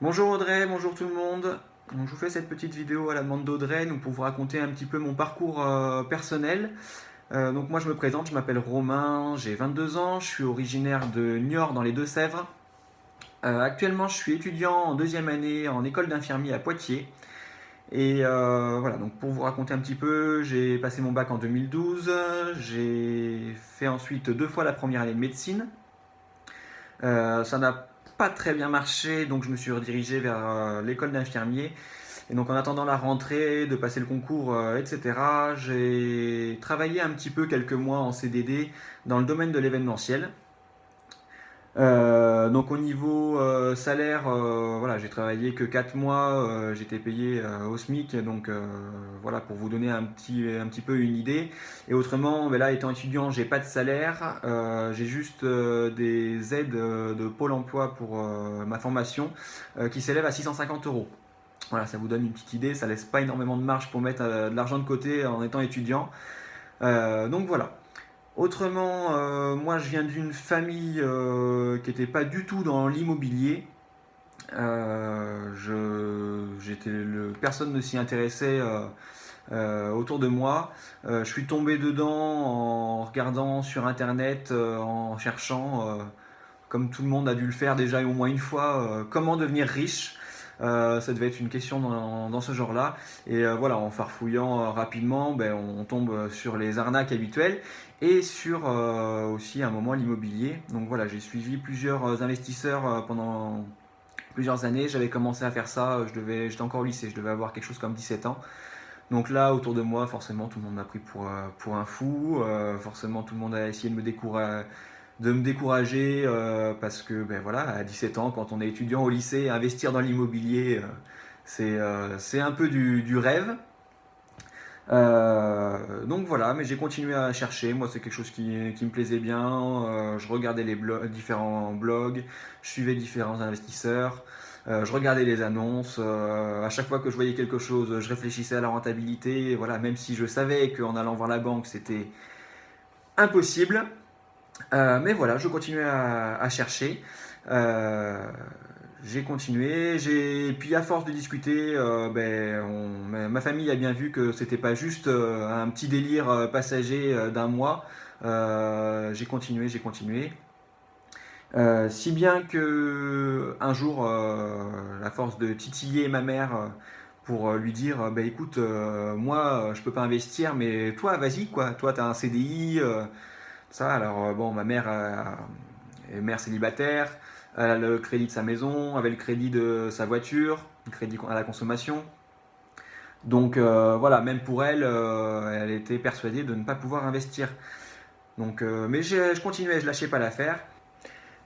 Bonjour Audrey, bonjour tout le monde. Donc, je vous fais cette petite vidéo à la demande d'Audrey donc pour vous raconter un petit peu mon parcours personnel. Donc moi je me présente, je m'appelle Romain, j'ai 22 ans, je suis originaire de Niort dans les Deux-Sèvres. Actuellement je suis étudiant en deuxième année en école d'infirmier à Poitiers. Et voilà, donc pour vous raconter un petit peu, j'ai passé mon bac en 2012, j'ai fait ensuite deux fois la première année de médecine. Ça n'a pas très bien marché, donc je me suis redirigé vers l'école d'infirmier. Et donc en attendant la rentrée, de passer le concours, etc., j'ai travaillé un petit peu quelques mois en CDD dans le domaine de l'événementiel. Donc au niveau salaire, voilà, j'ai travaillé que 4 mois, j'étais payé au SMIC, donc voilà pour vous donner un petit peu une idée. Et autrement, ben là étant étudiant, j'ai pas de salaire, j'ai juste des aides de Pôle Emploi pour ma formation qui s'élèvent à 650 euros. Voilà, ça vous donne une petite idée, ça laisse pas énormément de marge pour mettre de l'argent de côté en étant étudiant. Donc voilà. Autrement, moi je viens d'une famille qui n'était pas du tout dans l'immobilier. Personne ne s'y intéressait autour de moi. Je suis tombé dedans en regardant sur internet, en cherchant, comme tout le monde a dû le faire déjà au moins une fois, comment devenir riche. Ça devait être une question dans ce genre-là. Et voilà, en farfouillant rapidement, ben, on tombe sur les arnaques habituelles et sur aussi à un moment l'immobilier. Donc voilà, j'ai suivi plusieurs investisseurs pendant plusieurs années. J'avais commencé à faire ça, j'étais encore au lycée, je devais avoir quelque chose comme 17 ans. Donc là, autour de moi, forcément, tout le monde m'a pris pour un fou. Forcément, tout le monde a essayé de me décourager parce que ben voilà, à 17 ans, quand on est étudiant au lycée, investir dans l'immobilier, c'est un peu du rêve. Donc voilà, mais j'ai continué à chercher. Moi, c'est quelque chose qui me plaisait bien. Je regardais différents blogs, je suivais différents investisseurs, je regardais les annonces. À chaque fois que je voyais quelque chose, je réfléchissais à la rentabilité. Voilà, même si je savais qu'en allant voir la banque, c'était impossible. Mais voilà, je continuais à chercher. Euh, j'ai continué, puis à force de discuter, ma famille a bien vu que c'était pas juste un petit délire passager d'un mois. J'ai continué, j'ai continué. Si bien que un jour, à force de titiller ma mère pour lui dire, bah écoute, moi je peux pas investir, mais toi vas-y quoi, toi t'as un CDI, ça. Alors bon, ma mère est mère célibataire, elle a le crédit de sa maison, avait le crédit de sa voiture, le crédit à la consommation. Donc voilà, même pour elle, elle était persuadée de ne pas pouvoir investir. Donc, mais je continuais, je lâchais pas l'affaire.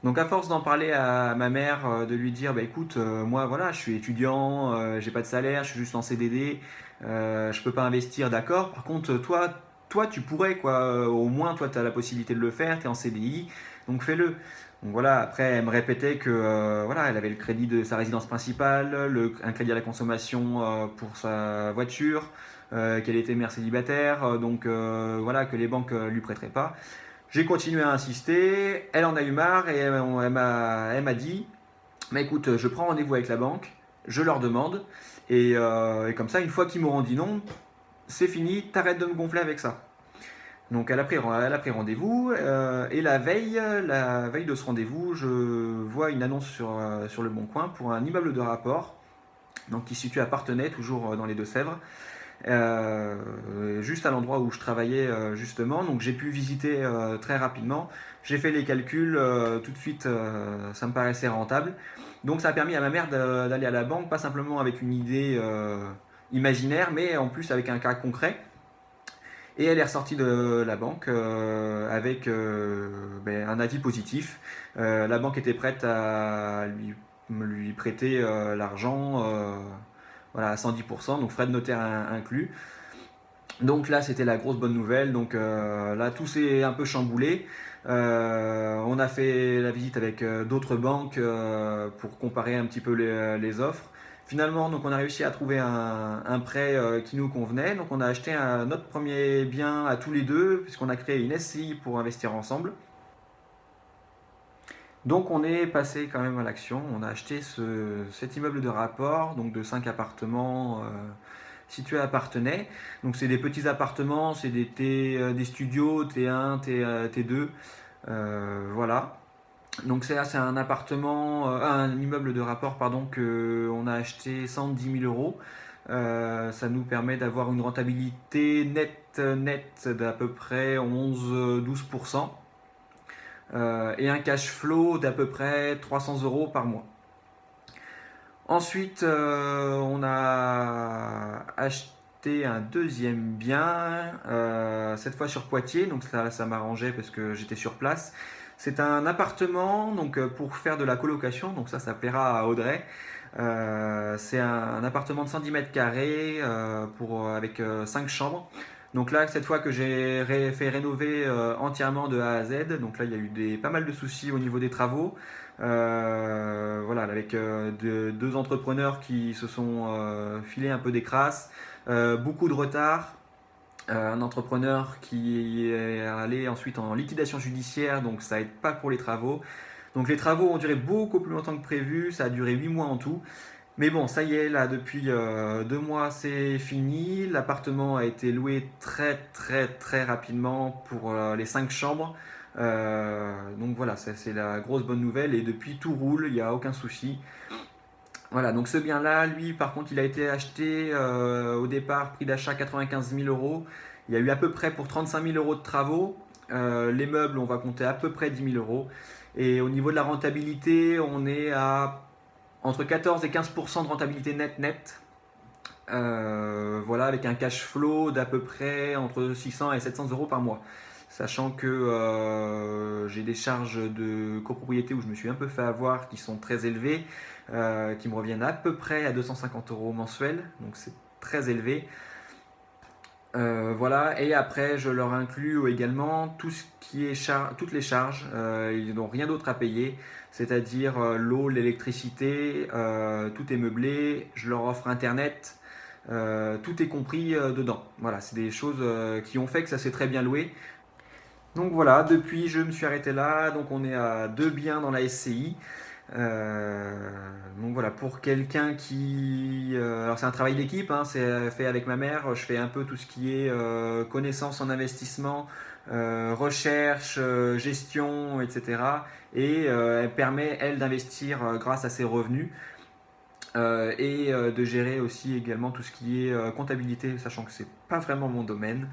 Donc à force d'en parler à ma mère, de lui dire, bah écoute, moi voilà, je suis étudiant, j'ai pas de salaire, je suis juste en CDD, je peux pas investir, d'accord. Par contre, toi tu pourrais quoi, au moins toi tu as la possibilité de le faire, tu es en CDI, donc fais-le. Donc voilà, après elle me répétait que voilà, elle avait le crédit de sa résidence principale, un crédit à la consommation pour sa voiture, qu'elle était mère célibataire, donc voilà, que les banques lui prêteraient pas. J'ai continué à insister, elle en a eu marre et elle m'a dit, bah écoute, je prends rendez-vous avec la banque, je leur demande, et comme ça, une fois qu'ils m'auront dit non, c'est fini, t'arrêtes de me gonfler avec ça. Donc elle a pris rendez-vous, et la veille de ce rendez-vous, je vois une annonce sur le Bon Coin pour un immeuble de rapport, donc qui se situe à Parthenay, toujours dans les Deux-Sèvres, juste à l'endroit où je travaillais justement. Donc j'ai pu visiter très rapidement. J'ai fait les calculs tout de suite, ça me paraissait rentable. Donc ça a permis à ma mère d'aller à la banque, pas simplement avec une idée imaginaire, mais en plus avec un cas concret. Et elle est ressortie de la banque avec un avis positif. La banque était prête à lui prêter l'argent voilà, à 110%, donc frais de notaire inclus. Donc là, c'était la grosse bonne nouvelle. Donc là, tout s'est un peu chamboulé. On a fait la visite avec d'autres banques pour comparer un petit peu les offres. Finalement, donc on a réussi à trouver un prêt qui nous convenait. Donc on a acheté notre premier bien à tous les deux, puisqu'on a créé une SCI pour investir ensemble. Donc on est passé quand même à l'action, on a acheté cet immeuble de rapport, donc de 5 appartements situés à Parthenay. Donc c'est des petits appartements, c'est des studios T1, T2, voilà. Donc c'est un un immeuble de rapport pardon que on a acheté 110 000 euros. Ça nous permet d'avoir une rentabilité nette d'à peu près 11-12%, et un cash flow d'à peu près 300 euros par mois. Ensuite, on a acheté un deuxième bien, cette fois sur Poitiers, donc ça m'arrangeait parce que j'étais sur place. C'est un appartement donc, pour faire de la colocation, donc ça plaira à Audrey. C'est un appartement de 110 mètres carrés avec 5 chambres. Donc là, cette fois que j'ai fait rénover entièrement de A à Z, donc là il y a eu pas mal de soucis au niveau des travaux. Voilà, avec deux entrepreneurs qui se sont filés un peu des crasses, beaucoup de retard. Un entrepreneur qui est allé ensuite en liquidation judiciaire, donc ça aide pas pour les travaux. Donc les travaux ont duré beaucoup plus longtemps que prévu, ça a duré 8 mois en tout. Mais bon, ça y est, là, depuis 2 mois, c'est fini. L'appartement a été loué très, très, très rapidement pour les 5 chambres. Donc voilà, c'est la grosse bonne nouvelle. Et depuis, tout roule, il n'y a aucun souci. Voilà, donc ce bien-là, lui, par contre, il a été acheté au départ, prix d'achat 95 000 euros. Il y a eu à peu près pour 35 000 euros de travaux. Les meubles, on va compter à peu près 10 000 euros. Et au niveau de la rentabilité, on est à entre 14 et 15% de rentabilité nette. Voilà, avec un cash flow d'à peu près entre 600 et 700 euros par mois. Sachant que j'ai des charges de copropriété où je me suis un peu fait avoir qui sont très élevées, qui me reviennent à peu près à 250 euros mensuels, donc c'est très élevé. Voilà, et après je leur inclus également tout ce qui est toutes les charges, ils n'ont rien d'autre à payer, c'est-à-dire l'eau, l'électricité, tout est meublé, je leur offre internet, tout est compris dedans. Voilà, c'est des choses qui ont fait que ça s'est très bien loué. Donc voilà, depuis je me suis arrêté là, donc on est à 2 biens dans la SCI. Donc voilà, pour quelqu'un alors c'est un travail d'équipe, hein, c'est fait avec ma mère, je fais un peu tout ce qui est connaissance en investissement, recherche, gestion, etc. Et elle permet, elle, d'investir grâce à ses revenus, et de gérer aussi également tout ce qui est comptabilité, sachant que c'est pas vraiment mon domaine.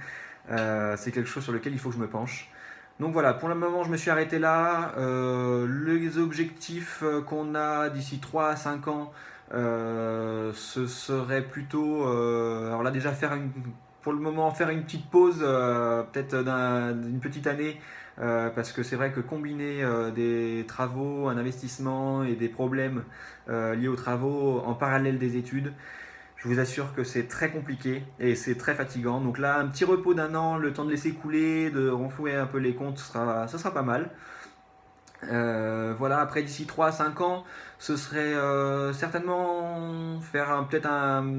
C'est quelque chose sur lequel il faut que je me penche. Donc voilà, pour le moment, je me suis arrêté là. Les objectifs qu'on a d'ici 3 à 5 ans, ce serait plutôt, alors là déjà pour le moment, faire une petite pause, peut-être d'une petite année, parce que c'est vrai que combiner des travaux, un investissement et des problèmes liés aux travaux en parallèle des études, je vous assure que c'est très compliqué et c'est très fatigant. Donc là, un petit repos d'un an, le temps de laisser couler, de renflouer un peu les comptes, ça sera pas mal. Voilà, après d'ici 3 à 5 ans, ce serait certainement faire peut-être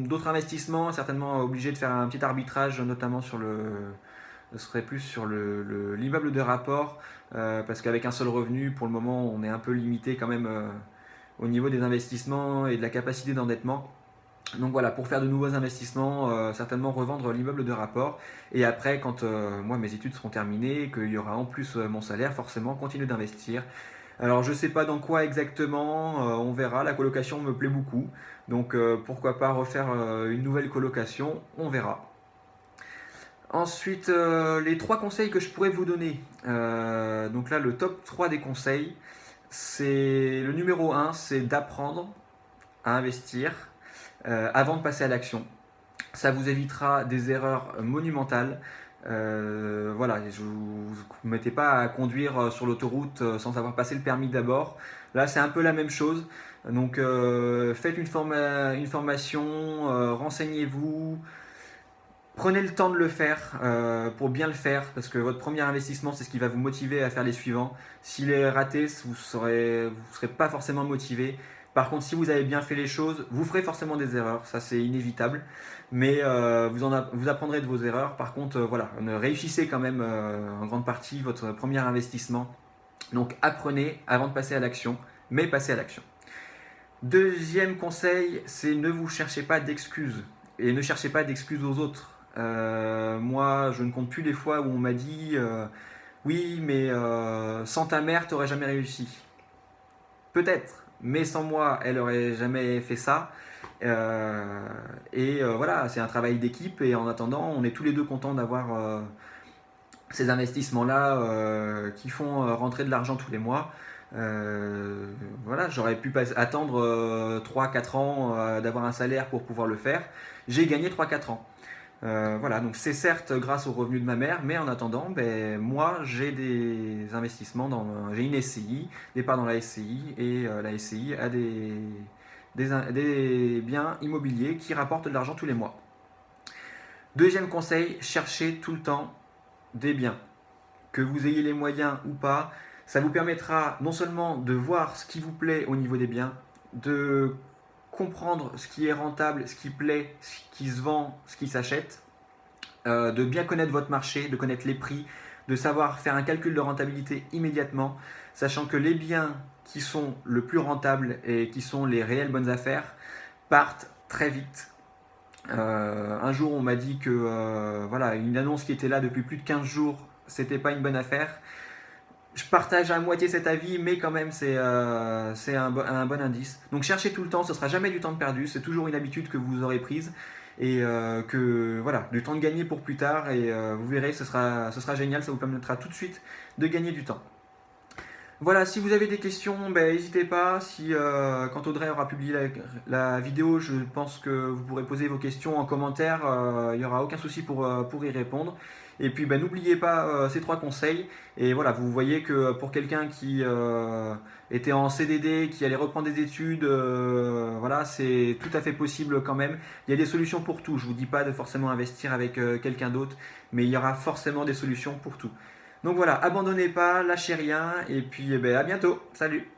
d'autres investissements, certainement obligé de faire un petit arbitrage, notamment ce serait plus sur l'immeuble de rapport, parce qu'avec un seul revenu, pour le moment, on est un peu limité quand même au niveau des investissements et de la capacité d'endettement. Donc voilà, pour faire de nouveaux investissements, certainement revendre l'immeuble de rapport. Et après, quand moi mes études seront terminées, qu'il y aura en plus mon salaire, forcément continuer d'investir. Alors je ne sais pas dans quoi exactement, on verra. La colocation me plaît beaucoup. Donc pourquoi pas refaire une nouvelle colocation, on verra. Ensuite, les 3 conseils que je pourrais vous donner. Donc là, le top 3 des conseils, c'est le numéro 1, c'est d'apprendre à investir avant de passer à l'action. Ça vous évitera des erreurs monumentales. Voilà, je vous mettez pas à conduire sur l'autoroute sans avoir passé le permis d'abord. Là, c'est un peu la même chose. Donc, faites une formation, renseignez-vous, prenez le temps de le faire pour bien le faire, parce que votre premier investissement, c'est ce qui va vous motiver à faire les suivants. S'il est raté, vous serez pas forcément motivé. Par contre, si vous avez bien fait les choses, vous ferez forcément des erreurs, ça c'est inévitable, mais vous apprendrez de vos erreurs. Par contre, voilà, réussissez quand même en grande partie votre premier investissement. Donc apprenez avant de passer à l'action, mais passez à l'action. Deuxième conseil, c'est ne vous cherchez pas d'excuses et ne cherchez pas d'excuses aux autres. Moi, je ne compte plus les fois où on m'a dit oui, mais sans ta mère, tu n'aurais jamais réussi. Peut-être, mais sans moi, elle aurait jamais fait ça. Voilà, c'est un travail d'équipe et en attendant, on est tous les deux contents d'avoir ces investissements-là qui font rentrer de l'argent tous les mois. Voilà, j'aurais pu attendre 3-4 ans d'avoir un salaire pour pouvoir le faire. J'ai gagné 3-4 ans. Voilà, donc c'est certes grâce aux revenus de ma mère, mais en attendant, ben, moi j'ai des investissements, j'ai une SCI, des parts dans la SCI, et la SCI a des biens immobiliers qui rapportent de l'argent tous les mois. Deuxième conseil, cherchez tout le temps des biens. Que vous ayez les moyens ou pas, ça vous permettra non seulement de voir ce qui vous plaît au niveau des biens, de comprendre ce qui est rentable, ce qui plaît, ce qui se vend, ce qui s'achète, de bien connaître votre marché, de connaître les prix, de savoir faire un calcul de rentabilité immédiatement, sachant que les biens qui sont le plus rentables et qui sont les réelles bonnes affaires partent très vite. Un jour, on m'a dit que voilà, une annonce qui était là depuis plus de 15 jours, c'était pas une bonne affaire. Je partage à moitié cet avis, mais quand même, c'est un bon indice. Donc, cherchez tout le temps, ce sera jamais du temps de perdu, c'est toujours une habitude que vous aurez prise. Et que voilà, du temps de gagner pour plus tard, et vous verrez, ce sera génial, ça vous permettra tout de suite de gagner du temps. Voilà, si vous avez des questions, ben, n'hésitez pas. Quand Audrey aura publié la vidéo, je pense que vous pourrez poser vos questions en commentaire. Il n'y aura aucun souci pour y répondre. Et puis, ben, n'oubliez pas ces 3 conseils. Et voilà, vous voyez que pour quelqu'un qui était en CDD, qui allait reprendre des études, voilà, c'est tout à fait possible quand même. Il y a des solutions pour tout. Je ne vous dis pas de forcément investir avec quelqu'un d'autre, mais il y aura forcément des solutions pour tout. Donc voilà, abandonnez pas, lâchez rien, et puis eh ben, à bientôt. Salut!